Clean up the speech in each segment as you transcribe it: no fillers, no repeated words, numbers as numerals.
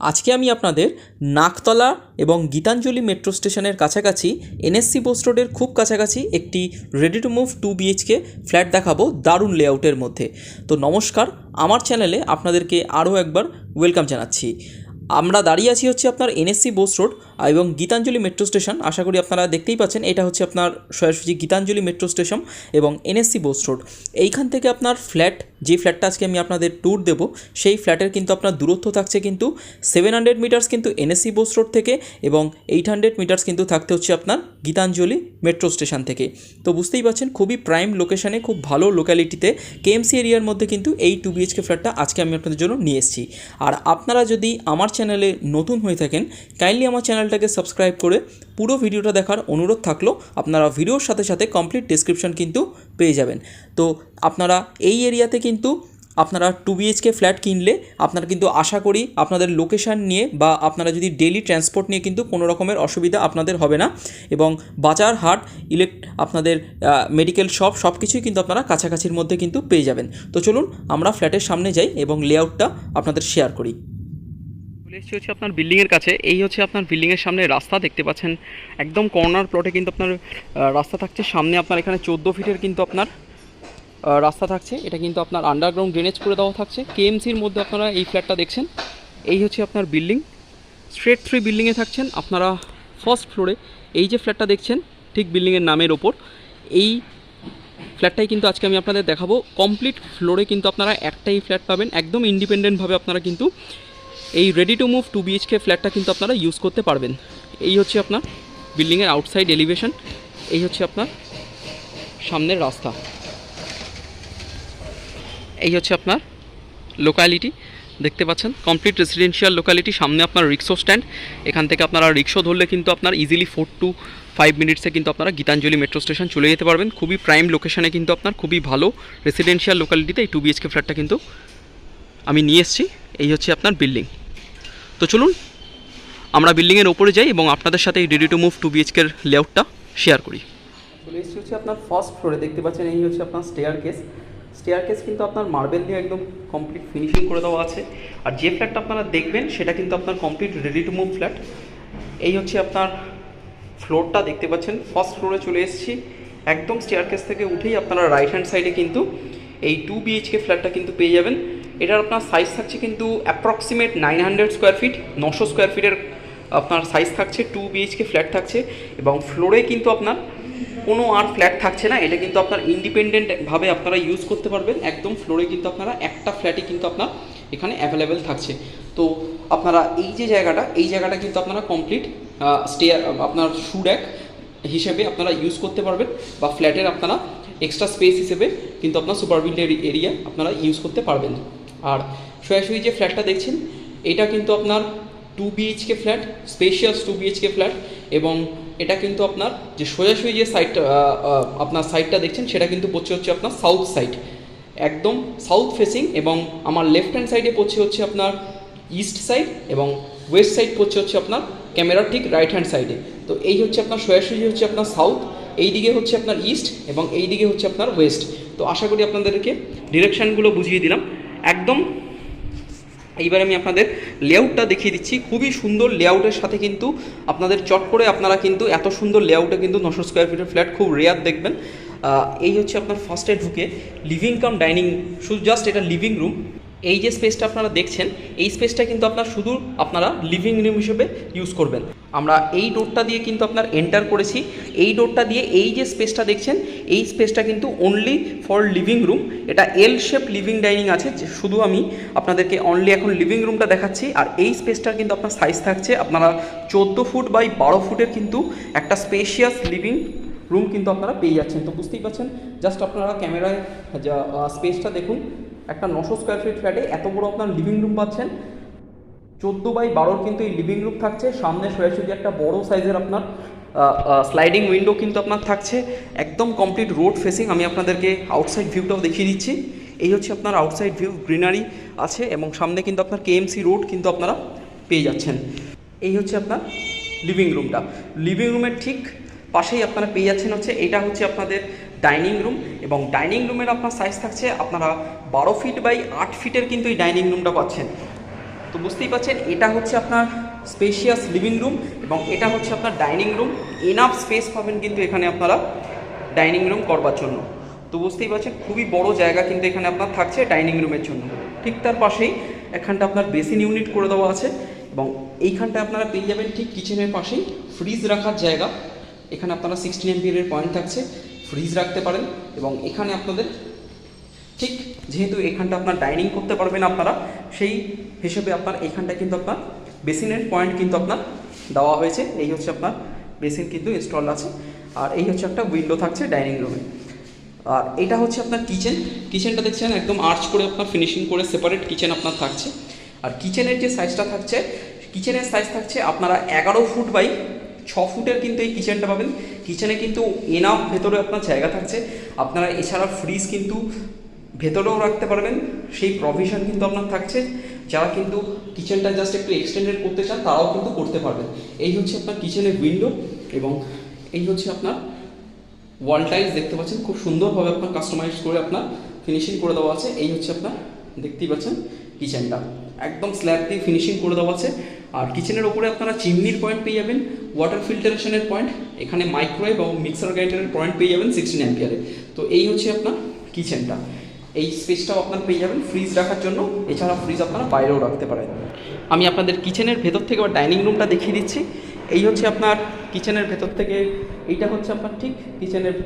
আজকে আমি আপনাদের নাকতলা এবং গীতাঞ্জলি মেট্রো স্টেশনের কাছাকাছি এনএসসি বোস রোডের খুব কাছাকাছি একটি ready to move 2 BHK flat দেখাবো দারুণ লেআউটের মধ্যে। তো নমস্কার, আমার চ্যানেলে আপনাদেরকে আরও একবার ওয়েলকাম জানাচ্ছি। আমরা দাঁড়িয়ে আছি হচ্ছে আপনার এনএসসি বোস রোড এবং গীতাঞ্জলি মেট্রো স্টেশন। আশা করি আপনারা দেখতেই পাচ্ছেন, এটা হচ্ছে আপনার সোজাসুজি গীতাঞ্জলি মেট্রো স্টেশন এবং এনএসসি বোস রোড। এইখান থেকে আপনার যে ফ্ল্যাটটা আজকে আমি আপনাদের ট্যুর দেবো, সেই ফ্ল্যাটের কিন্তু আপনার দূরত্ব থাকছে কিন্তু 700 মিটার্স কিন্তু এনএসসি বোস রোড থেকে, এবং 800 মিটার্স কিন্তু থাকতে হচ্ছে আপনার গীতাঞ্জলি মেট্রো স্টেশন থেকে। তো বুঝতেই পারছেন, খুবই প্রাইম লোকেশানে, খুব ভালো লোক্যালিটিতে কেএমসি এরিয়ার মধ্যে কিন্তু এই 2 বিএইচকে ফ্ল্যাটটা আজকে আমি আপনাদের জন্য নিয়ে এসেছি। আর আপনারা যদি আমার চ্যানেলে নতুন হয়ে থাকেন, কাইন্ডলি আমার চ্যানেলটাকে সাবস্ক্রাইব করে পুরো ভিডিওটা দেখার অনুরোধ থাকলো। আপনারা ভিডিওর সাথে সাথে কমপ্লিট ডেসক্রিপশন কিন্তু পেয়ে যাবেন। তো আপনারা এই এরিয়াতে কিন্তু আপনারা 2 বিএইচকে ফ্ল্যাট কিনলে আপনারা কিন্তু আশা করি আপনাদের লোকেশান নিয়ে বা আপনারা যদি ডেইলি ট্রান্সপোর্ট নিয়ে কিন্তু কোনো রকমের অসুবিধা আপনাদের হবে না, এবং বাজার হাট আপনাদের মেডিকেল শপ সব কিছুই কিন্তু আপনারা কাছাকাছির মধ্যে কিন্তু পেয়ে যাবেন। তো চলুন আমরা ফ্ল্যাটের সামনে যাই এবং লেআউটটা আপনাদের শেয়ার করি। চলে এসেছি হচ্ছে আপনার বিল্ডিংয়ের কাছে। এই হচ্ছে আপনার বিল্ডিংয়ের সামনে রাস্তা দেখতে পাচ্ছেন, একদম কর্নার প্লটে কিন্তু আপনার রাস্তা থাকছে। সামনে আপনার এখানে 14 ফিটের কিন্তু আপনার রাস্তা থাকছে। এটা কিন্তু আপনার আন্ডারগ্রাউন্ড ড্রেনেজ করে দেওয়া থাকছে। কেএমসির মধ্যে আপনারা এই ফ্ল্যাটটা দেখছেন। এই হচ্ছে আপনার বিল্ডিং, স্ট্রেট 3 বিল্ডিংয়ে থাকছেন আপনারা। ফার্স্ট ফ্লোরে এই যে ফ্ল্যাটটা দেখছেন, ঠিক বিল্ডিংয়ের নামের ওপর এই ফ্ল্যাটটাই কিন্তু আজকে আমি আপনাদের দেখাবো। কমপ্লিট ফ্লোরে কিন্তু আপনারা একটাই ফ্ল্যাট পাবেন, একদম ইন্ডিপেন্ডেন্টভাবে আপনারা কিন্তু এই রেডি টু মুভ 2 বিএইচকে ফ্ল্যাটটা কিন্তু আপনারা ইউজ করতে পারবেন। এই হচ্ছে আপনার বিল্ডিংয়ের আউটসাইড এলিভেশন, এই হচ্ছে আপনার সামনের রাস্তা, এই হচ্ছে আপনার লোকালিটি দেখতে পাচ্ছেন, কমপ্লিট রেসিডেন্সিয়াল লোকালিটি। সামনে আপনার রিক্সো স্ট্যান্ড, এখান থেকে আপনারা রিক্সো ধরলে কিন্তু আপনার ইজিলি 4 to 5 মিনিটসে কিন্তু আপনারা গীতাঞ্জলি মেট্রো স্টেশন চলে যেতে পারবেন। খুবই প্রাইম লোকেশানে কিন্তু আপনার খুবই ভালো রেসিডেন্সিয়াল লোকালিটিতে এই 2 বিএইচকে ফ্ল্যাটটা কিন্তু আমি নিয়ে এসেছি। এই হচ্ছে আপনার বিল্ডিং। তো চলুন আমরা বিল্ডিংয়ের ওপরে যাই এবং আপনাদের সাথে এই রেডি টু মুভ 2 বিএইচকের লেআউটটা শেয়ার করি। চলে এসেছি হচ্ছে আপনার ফার্স্ট ফ্লোরে, দেখতে পাচ্ছেন এই হচ্ছে আপনার স্টেয়ার কেস কিন্তু আপনার মার্বেল দিয়ে একদম কমপ্লিট ফিনিশিং করে দেওয়া আছে। আর যে ফ্ল্যাটটা আপনারা দেখবেন সেটা কিন্তু আপনার complete ready to move flat. এই হচ্ছে আপনার ফ্লোরটা দেখতে পাচ্ছেন। ফার্স্ট ফ্লোরে চলে এসেছি, একদম স্টেয়ার কেস থেকে উঠেই আপনারা রাইট হ্যান্ড সাইডে কিন্তু এই 2 বিএইচকে ফ্ল্যাটটা কিন্তু পেয়ে যাবেন। এটার আপনার সাইজ থাকছে কিন্তু অ্যাপ্রক্সিমেট 900 স্কোয়ার ফিট, 900 স্কোয়ার ফিটের আপনার সাইজ থাকছে। 2 বিএইচকে ফ্ল্যাট থাকছে এবং ফ্লোরে কিন্তু আপনার কোনো আর ফ্ল্যাট থাকছে না। এটা কিন্তু আপনার ইন্ডিপেন্ডেন্টভাবে আপনারা ইউজ করতে পারবেন। একদম ফ্লোরে কিন্তু আপনারা একটা ফ্ল্যাটই কিন্তু আপনার এখানে অ্যাভেলেবেল থাকছে। তো আপনারা এই জায়গাটা কিন্তু আপনারা কমপ্লিট আপনার শু র্যাক হিসেবে আপনারা ইউজ করতে পারবেন, বা ফ্ল্যাটের আপনারা এক্সট্রা স্পেস হিসেবে কিন্তু আপনার সুপার বিল্ডের এরিয়া আপনারা ইউজ করতে পারবেন। আর সোজাসুজি যে ফ্ল্যাটটা দেখছেন, এটা কিন্তু আপনার 2 BHK flat, spacious 2 BHK flat, এবং এটা কিন্তু আপনার যে সোজাসুজি যে সাইডটা দেখছেন সেটা কিন্তু পড়ছে হচ্ছে আপনার সাউথ সাইড, একদম সাউথ ফেসিং, এবং আমার লেফট হ্যান্ড সাইডে পড়ছে হচ্ছে আপনার ইস্ট সাইড, এবং ওয়েস্ট সাইড পড়ছে হচ্ছে আপনার ক্যামেরার ঠিক রাইট হ্যান্ড সাইডে। তো এই হচ্ছে আপনার সোজাসুজি হচ্ছে আপনার সাউথ, এই দিকে হচ্ছে আপনার ইস্ট, এবং এই দিকে হচ্ছে আপনার ওয়েস্ট। তো আশা করি আপনাদেরকে ডিরেকশানগুলো বুঝিয়ে দিলাম একদম। এইবার আমি আপনাদের লেআউটটা দেখিয়ে দিচ্ছি। খুবই সুন্দর লেআউটের সাথে কিন্তু আপনাদের চট করে আপনারা কিন্তু এত সুন্দর লেআউটে কিন্তু 900 স্কোয়ার ফিটের ফ্ল্যাট খুব রেয়ার দেখবেন। এই হচ্ছে আপনার ফার্স্টে ঢুকে লিভিং কাম ডাইনিং, শুধু জাস্ট এটা লিভিং রুম। এই যে স্পেসটা আপনারা দেখছেন, এই স্পেসটা কিন্তু আপনার শুধু আপনারা লিভিং রুম হিসেবে ইউজ করবেন। আমরা এই ডোরটা দিয়ে কিন্তু আপনার এন্টার করেছি। এই ডোরটা দিয়ে এই যে স্পেসটা দেখছেন, এই স্পেসটা কিন্তু অনলি ফর লিভিং রুম। এটা এল শেপ লিভিং ডাইনিং আছে, শুধু আমি আপনাদেরকে অনলি এখন লিভিং রুমটা দেখাচ্ছি। আর এই স্পেসটার কিন্তু আপনার সাইজ থাকছে আপনারা 14 ফুট বাই 12 ফুটের কিন্তু একটা স্পেশিয়াস লিভিং রুম কিন্তু আপনারা পেয়ে যাচ্ছেন। তো বুঝতেই পারছেন, জাস্ট আপনারা ক্যামেরায় যা স্পেসটা দেখুন, একটা 900 স্কোয়ার ফিট ফ্ল্যাটে এত বড় আপনার লিভিং রুম পাচ্ছেন। 14 বাই 12 কিন্তু এই লিভিং রুম থাকছে। সামনে সোজাসুজি একটা বড় সাইজের আপনার স্লাইডিং উইন্ডো কিন্তু আপনার থাকছে, একদম কমপ্লিট রোড ফেসিং। আমি আপনাদেরকে আউটসাইড ভিউটাও দেখিয়ে দিচ্ছি। এই হচ্ছে আপনার আউটসাইড ভিউ, গ্রিনারি আছে, এবং সামনে কিন্তু আপনার কেএমসি রোড কিন্তু আপনারা পেয়ে যাচ্ছেন। এই হচ্ছে আপনার লিভিং রুমটা। লিভিং রুমের ঠিক পাশেই আপনারা পেয়ে যাচ্ছেন হচ্ছে এটা হচ্ছে আপনাদের ডাইনিং রুম, এবং ডাইনিং রুমের আপনার সাইজ থাকছে আপনারা 12 ফিট বাই 8 ফিটের কিন্তু এই ডাইনিং রুমটা পাচ্ছেন। তো বুঝতেই পারছেন এটা হচ্ছে আপনার স্পেশিয়াস লিভিং রুম এবং এটা হচ্ছে আপনার ডাইনিং রুম। এনাফ স্পেস পাবেন কিন্তু এখানে আপনারা ডাইনিং রুম করবার জন্য। তো বুঝতেই পারছেন খুবই বড় জায়গা কিন্তু এখানে আপনার থাকছে ডাইনিং রুমের জন্য। ঠিক তার পাশেই এখানটা আপনার বেসিন ইউনিট করে দেওয়া আছে এবং এইখানটা আপনারা পেয়ে যাবেন ঠিক কিচেনের পাশেই ফ্রিজ রাখার জায়গা। এখানে আপনারা 16 এমপিয়ারের পয়েন্ট থাকছে, ফ্রিজ রাখতে পারেন এবং এখানে আপনাদের ঠিক যেহেতু এখানটা আপনার ডাইনিং করতে পারবেন আপনারা, সেই হিসেবে আপনার এইখানটা কিন্তু আপনার বেসিনের পয়েন্ট কিন্তু আপনার দেওয়া হয়েছে। এই হচ্ছে আপনার বেসিন কিন্তু ইনস্টল আছে আর এই হচ্ছে একটা উইন্ডো থাকছে ডাইনিং রুমে। আর এটা হচ্ছে আপনার কিচেনটা দেখছেন একদম আর্চ করে আপনার ফিনিশিং করে সেপারেট কিচেন আপনার থাকছে। আর কিচেনের যে সাইজটা থাকছে, কিচেনের সাইজ থাকছে আপনারা 11 ফুট বাই 6 ফুটের কিন্তু এই কিচেনটা পাবেন। কিচেনে কিন্তু এনাফ ভেতরে আপনার জায়গা থাকছে, আপনারা এছাড়া ফ্রিজ কিন্তু ভেতরেও রাখতে পারবেন, সেই প্রভিশন কিন্তু আপনার থাকছে। যারা কিন্তু কিচেনটা জাস্ট একটু এক্সটেন্ডেড করতে চান তারাও কিন্তু করতে পারবেন। এই হচ্ছে আপনার কিচেনের উইন্ডো এবং এই হচ্ছে আপনার ওয়াল টাইলস দেখতে পাচ্ছেন খুব সুন্দরভাবে আপনার কাস্টমাইজ করে আপনার ফিনিশিং করে দেওয়া আছে। এই হচ্ছে আপনার দেখতেই পাচ্ছেন কিচেনটা একদম স্ল্যাব দিয়ে ফিনিশিং করে দেওয়া আছে। আর কিচেনের ওপরে আপনারা চিমনির পয়েন্ট পেয়ে যাবেন, ওয়াটার ফিল্টারেশনের পয়েন্ট, এখানে মাইক্রোওয়েভ এবং মিক্সার গ্রাইন্ডারের পয়েন্ট পেয়ে যাবেন 16 অ্যাম্পিয়ারে। তো এই হচ্ছে আপনার কিচেনটা, এই স্পেসটাও আপনার পেয়ে যাবেন ফ্রিজ রাখার জন্য, এছাড়া ফ্রিজ আপনারা বাইরেও রাখতে পারেন। আমি আপনাদের কিচেনের ভেতর থেকে বা ডাইনিং রুমটা দেখিয়ে দিচ্ছি। এই হচ্ছে আপনার কিচেনের ভেতর থেকে, এইটা হচ্ছে আপনার ঠিক কিচেনের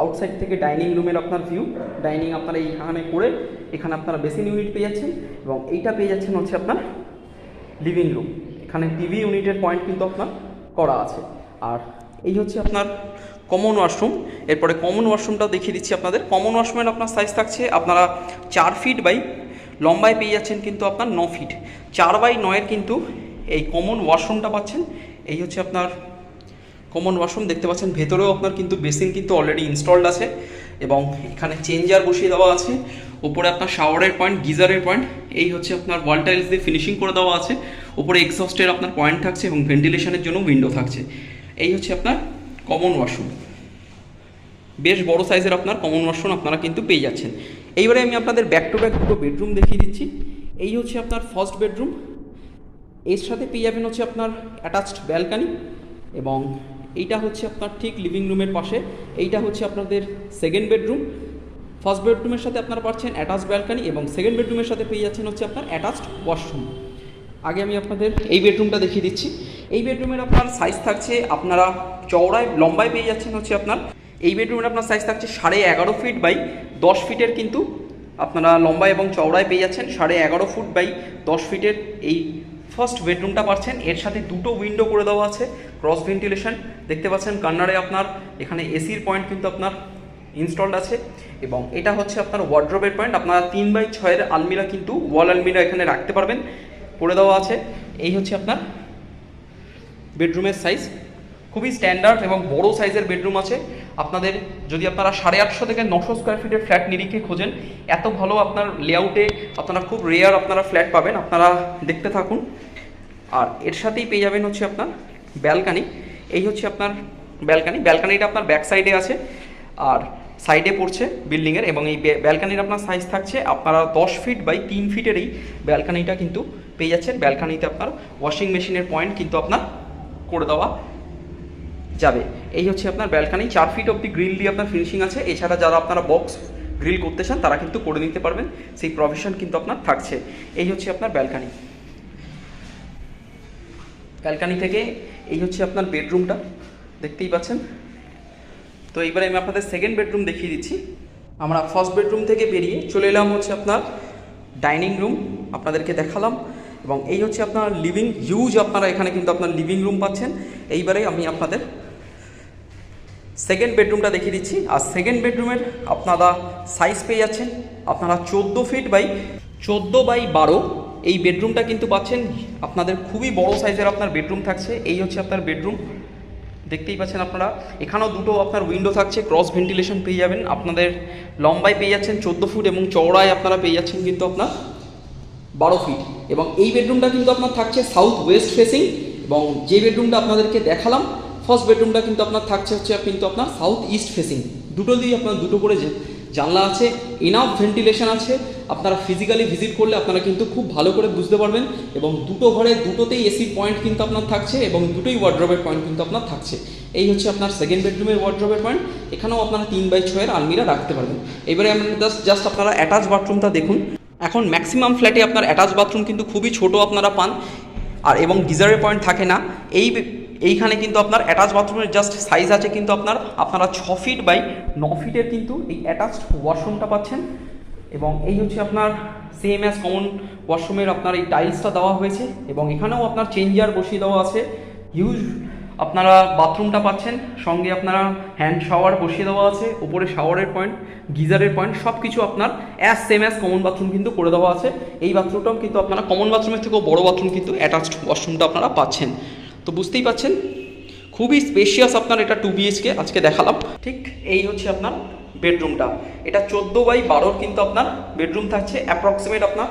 আউটসাইড থেকে ডাইনিং রুমের আপনার ভিউ। ডাইনিং আপনারা এইখানে করে এখানে আপনারা বেসিন ইউনিট পেয়ে যাচ্ছেন এবং এইটা পেয়ে যাচ্ছেন হচ্ছে আপনার লিভিং রুম। এখানে টিভি ইউনিটের পয়েন্ট কিন্তু আপনার করা আছে। আর এই হচ্ছে আপনার কমন ওয়াশরুম। এরপরে কমন ওয়াশরুমটাও দেখিয়ে দিচ্ছি আপনাদের। কমন ওয়াশরুমের আপনার সাইজ থাকছে আপনারা 4 ফিট বাই লম্বায় পেয়ে যাচ্ছেন কিন্তু আপনার 9 ফিট, 4 বাই 9-এর কিন্তু এই কমন ওয়াশরুমটা পাচ্ছেন। এই হচ্ছে আপনার কমন ওয়াশরুম দেখতে পাচ্ছেন, ভেতরেও আপনার কিন্তু বেসিন কিন্তু অলরেডি ইনস্টলড আছে এবং এখানে চেঞ্জার বসিয়ে দেওয়া আছে। উপরে আপনার শাওয়ারের পয়েন্ট, গিজারের পয়েন্ট, এই হচ্ছে আপনার ওয়াল টাইলস দিয়ে ফিনিশিং করে দেওয়া আছে। উপরে এক্সস্টের আপনার পয়েন্ট থাকছে এবং ভেন্টিলেশনের জন্য উইন্ডো থাকছে। এই হচ্ছে আপনার কমন ওয়াশরুম, বেশ বড় সাইজের আপনার কমন ওয়াশরুম আপনারা কিন্তু পেয়ে যাচ্ছেন। এইবারে আমি আপনাদের ব্যাক টু ব্যাক দুটো বেডরুম দেখিয়ে দিচ্ছি। এই হচ্ছে আপনার ফার্স্ট বেডরুম, এর সাথে পেয়ে যাবেন হচ্ছে আপনার অ্যাটাচড ব্যালকানি এবং এইটা হচ্ছে আপনার ঠিক লিভিং রুমের পাশে। এইটা হচ্ছে আপনাদের সেকেন্ড বেডরুম। ফার্স্ট বেডরুমের সাথে আপনারা পাচ্ছেন অ্যাটাচড ব্যালকানি এবং সেকেন্ড বেডরুমের সাথে পেয়ে যাচ্ছেন হচ্ছে আপনার অ্যাটাচড ওয়াশরুম। আগে আমি আপনাদের এই বেডরুমটা দেখিয়ে দিচ্ছি। এই বেডরুমের আপনার সাইজ থাকছে আপনারা চওড়ায় লম্বায় পেয়ে যাচ্ছেন হচ্ছে আপনার, এই বেডরুমের আপনার সাইজ থাকছে 11.5 ফিট বাই 10 ফিটের কিন্তু আপনারা লম্বায় এবং চওড়ায় পেয়ে যাচ্ছেন 11.5 ফুট বাই 10 ফিটের এই ফার্স্ট বেডরুমটা পাচ্ছেন। এর সাথে দুটো উইন্ডো করে দেওয়া আছে, ক্রস ভেন্টিলেশন দেখতে পাচ্ছেন। কর্নারে আপনার এখানে এসির পয়েন্ট কিন্তু আপনার ইনস্টলড আছে এবং এটা হচ্ছে আপনার ওয়ার্ড্রোবের পয়েন্ট। আপনারা 3 বাই 6-এর আলমিরা কিন্তু ওয়াল আলমিরা এখানে রাখতে পারবেন, করে দেওয়া আছে। এই হচ্ছে আপনার বেডরুমের সাইজ, খুবই স্ট্যান্ডার্ড এবং বড় সাইজের বেডরুম আছে। আপনাদের যদি আপনারা 850 থেকে 900 স্কোয়ার ফিটের ফ্ল্যাট নিরিখে খোঁজেন, এত ভালো আপনার লেআউটে আপনারা খুব রেয়ার আপনারা ফ্ল্যাট পাবেন, আপনারা দেখতে থাকুন। আর এর সাথেই পেয়ে যাবেন হচ্ছে আপনার ব্যালকানি। এই হচ্ছে আপনার ব্যালকানিটা আপনার ব্যাক সাইডে আছে আর সাইডে পড়ছে বিল্ডিংয়ের এবং এই ব্যালকানির আপনার সাইজ থাকছে আপনারা 10 ফিট বাই 3 ফিটের এই ব্যালকানিটা কিন্তু পেয়ে যাচ্ছেন। ব্যালকানিতে আপনার ওয়াশিং মেশিনের পয়েন্ট কিন্তু আপনার করে দেওয়া যাবে। এই হচ্ছে আপনার ব্যালকানি, 4 ফিট অব্দি গ্রিল দিয়ে আপনার ফিনিশিং আছে। এছাড়া যারা আপনারা বক্স গ্রিল করতে চান তারা কিন্তু করে নিতে পারবেন, সেই প্রভিশন কিন্তু আপনার থাকছে। এই হচ্ছে আপনার ব্যালকানি। ব্যালকানি থেকে এই হচ্ছে আপনার বেডরুমটা দেখতেই পাচ্ছেন। তো এইবারে আমি আপনাদের সেকেন্ড বেডরুম দেখিয়ে দিচ্ছি। আমরা ফার্স্ট বেডরুম থেকে বেরিয়ে চলে এলাম হচ্ছে আপনার ডাইনিং রুম, আপনাদেরকে দেখালাম এবং এই হচ্ছে আপনার লিভিং হিউজ, আপনারা এখানে কিন্তু আপনার লিভিং রুম পাচ্ছেন। এইবারে আমি আপনাদের সেকেন্ড বেডরুমটা দেখিয়ে দিচ্ছি। আর সেকেন্ড বেডরুমের আপনারা সাইজ পেয়ে যাচ্ছেন আপনারা 14 ফিট বাই 12 এই বেডরুমটা কিন্তু পাচ্ছেন। আপনাদের খুবই বড় সাইজের আপনার বেডরুম থাকছে। এই হচ্ছে আপনার বেডরুম দেখতেই পাচ্ছেন আপনারা। এখানেও দুটো আপনার উইন্ডো থাকছে, ক্রস ভেন্টিলেশন পেয়ে যাবেন। আপনাদের লম্বায় পেয়ে যাচ্ছেন 14 ফুট এবং চওড়ায় আপনারা পেয়ে যাচ্ছেন কিন্তু আপনার 12 ফিট এবং এই বেডরুমটা কিন্তু আপনার থাকছে সাউথ ওয়েস্ট ফেসিং এবং যে বেডরুমটা আপনাদেরকে দেখালাম ফার্স্ট বেডরুমটা কিন্তু আপনার থাকছে হচ্ছে কিন্তু আপনার সাউথ ইস্ট ফেসিং। দুটো দিয়ে আপনার দুটো করে জানলা আছে, এনাফ ভেন্টিলেশন আছে আপনারা ফিজিক্যালি ভিজিট করলে আপনারা কিন্তু খুব ভালো করে বুঝতে পারবেন। এবং দুটো ঘরে দুটোতেই এসির পয়েন্ট কিন্তু আপনার থাকছে এবং দুটোই ওয়ার্ড্রবের পয়েন্ট কিন্তু আপনার থাকছে। এই হচ্ছে আপনার সেকেন্ড বেডরুমের ওয়ার্ড্রবের পয়েন্ট। এখানেও আপনারা 3x6 আলমিরা রাখতে পারবেন। এবারে আমরা জাস্ট আপনারা অ্যাটাচ বাথরুমটা দেখুন। এখন ম্যাক্সিমাম ফ্ল্যাটে আপনার অ্যাটাচ বাথরুম কিন্তু খুবই ছোট আপনারা পান, আর এবং গিজারের পয়েন্ট থাকে না। এইখানে কিন্তু আপনার অ্যাটাচ বাথরুমের জাস্ট সাইজ আছে কিন্তু আপনারা 6 ফিট বাই 9 ফিটের কিন্তু এই অ্যাটাচড ওয়াশরুমটা পাচ্ছেন। এবং এই হচ্ছে আপনার সেম অ্যাজ কমন ওয়াশরুমের আপনার এই টাইলসটা দেওয়া হয়েছে এবং এখানেও আপনার চেঞ্জার বসিয়ে দেওয়া আছে। হিউজ আপনারা বাথরুমটা পাচ্ছেন, সঙ্গে আপনারা হ্যান্ড শাওয়ার বসিয়ে দেওয়া আছে, উপরে শাওয়ারের পয়েন্ট, গিজারের পয়েন্ট সব কিছু আপনার সেম অ্যাজ কমন বাথরুম কিন্তু করে দেওয়া আছে। এই বাথরুমটাও কিন্তু আপনারা কমন বাথরুমের থেকেও বড় বাথরুম কিন্তু অ্যাটাচড ওয়াশরুমটা আপনারা পাচ্ছেন। তো বুঝতেই পাচ্ছেন খুবই স্পেশিয়াস আপনার এটা 2 BHK আজকে দেখালাম। ঠিক এই হচ্ছে আপনার বেডরুমটা, এটা 14x12 কিন্তু আপনার বেডরুম থাকছে। অ্যাপ্রক্সিমেট আপনার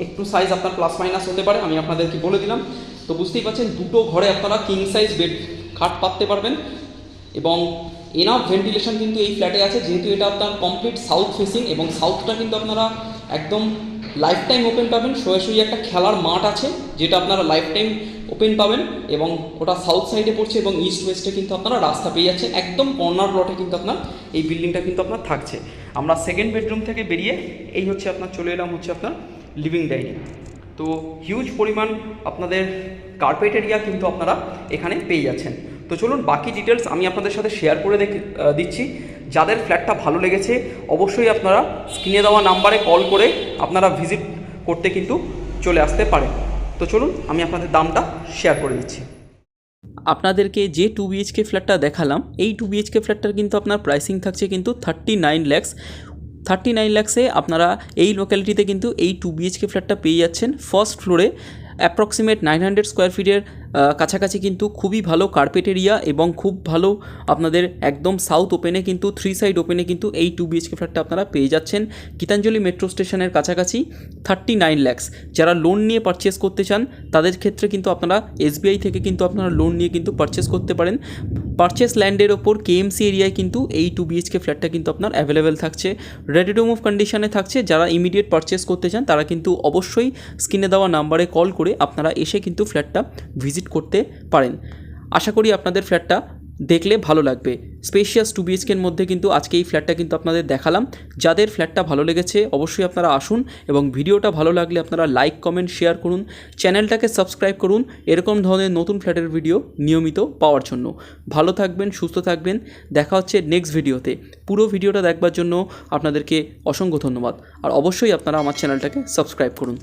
একটু সাইজ আপনার প্লাস মাইনাস হতে পারে, আমি আপনাদেরকে বলে দিলাম। তো বুঝতেই পাচ্ছেন দুটো ঘরে আপনারা কিং সাইজ বেড খাট পাততে পারবেন এবং এনাফ ভেন্টিলেশন কিন্তু এই ফ্ল্যাটে আছে, যেহেতু এটা আপনার কমপ্লিট সাউথ ফেসিং এবং সাউথটা কিন্তু আপনারা একদম লাইফ টাইম ওপেন পাবেন। সোজাসুজি একটা খেলার মাঠ আছে যেটা আপনারা লাইফ টাইম ওপেন পাবেন এবং ওটা সাউথ সাইডে পড়ছে এবং ইস্ট ওয়েস্টে কিন্তু আপনারা রাস্তা পেয়ে যাচ্ছেন। একদম কর্নার প্লটে কিন্তু আপনার এই বিল্ডিংটা কিন্তু আপনার থাকছে। আমরা সেকেন্ড বেডরুম থেকে বেরিয়ে এই হচ্ছে আপনার চলে এলাম হচ্ছে আপনার লিভিং ডাইনিং। তো হিউজ পরিমাণ আপনাদের কার্পেট এরিয়া কিন্তু আপনারা এখানে পেয়ে যাচ্ছেন। তো চলুন বাকি ডিটেলস আমি আপনাদের সাথে শেয়ার করে দিচ্ছি। যাদের ফ্ল্যাটটা ভালো লেগেছে অবশ্যই আপনারা স্ক্রিনে দেওয়া নাম্বারে কল করে আপনারা ভিজিট করতে কিন্তু চলে আসতে পারেন। তো চলুন আমি আপনাদের দামটা শেয়ার করে দিচ্ছি। আপনাদেরকে যে 2 BHK ফ্ল্যাটটা দেখালাম, এই 2 BHK ফ্ল্যাটটার কিন্তু আপনার প্রাইসিং থাকছে কিন্তু 39 lakhs। 39 lakhsে আপনারা এই লোক্যালিটিতে কিন্তু এই 2 BHK ফ্ল্যাটটা পেয়ে যাচ্ছেন। ফার্স্ট ফ্লোরে অ্যাপ্রক্সিমেট 900 স্কোয়ার ফিটের কাছাকাছি কিন্তু খুবই ভালো কার্পেট এরিয়া এবং খুব ভালো আপনাদের একদম সাউথ ওপেনে কিন্তু 3 সাইড ওপেনে কিন্তু এই 2 BHK ফ্ল্যাটটা আপনারা পেয়ে যাচ্ছেন গীতাঞ্জলি মেট্রো স্টেশনের কাছাকাছি। 39 lakhs যারা লোন নিয়ে পারচেস করতে চান তাদের ক্ষেত্রে কিন্তু আপনারা SBI থেকে কিন্তু আপনারা লোন নিয়ে কিন্তু পারচেস করতে পারেন। পারচেস ল্যান্ডের ওপর KMC এরিয়ায় কিন্তু এই 2 BHK ফ্ল্যাটটা কিন্তু আপনার অ্যাভেলেবেল থাকছে, রেডি টু মুভ কন্ডিশনে থাকছে। যারা ইমিডিয়েট পারচেস করতে চান তারা কিন্তু অবশ্যই স্ক্রিনে দেওয়া নাম্বারে কল করে আপনারা এসে কিন্তু ফ্ল্যাটটা ভিজিট করতে পারেন। আশা করি আপনাদের ফ্ল্যাটটা দেখলে ভালো লাগবে। স্পেশিয়াস 2 BHKর মধ্যে কিন্তু আজকে এই ফ্ল্যাটটা কিন্তু আপনাদের দেখালাম। যাদের ফ্ল্যাটটা ভালো লেগেছে অবশ্যই আপনারা আসুন এবং ভিডিওটা ভালো লাগলে আপনারা লাইক কমেন্ট শেয়ার করুন, চ্যানেলটাকে সাবস্ক্রাইব করুন এরকম ধরনের নতুন ফ্ল্যাটের ভিডিও নিয়মিত পাওয়ার জন্য। ভালো থাকবেন, সুস্থ থাকবেন, দেখা হচ্ছে নেক্সট ভিডিওতে। পুরো ভিডিওটা দেখবার জন্য আপনাদেরকে অসংখ্য ধন্যবাদ, আর অবশ্যই আপনারা আমার চ্যানেলটাকে সাবস্ক্রাইব করুন।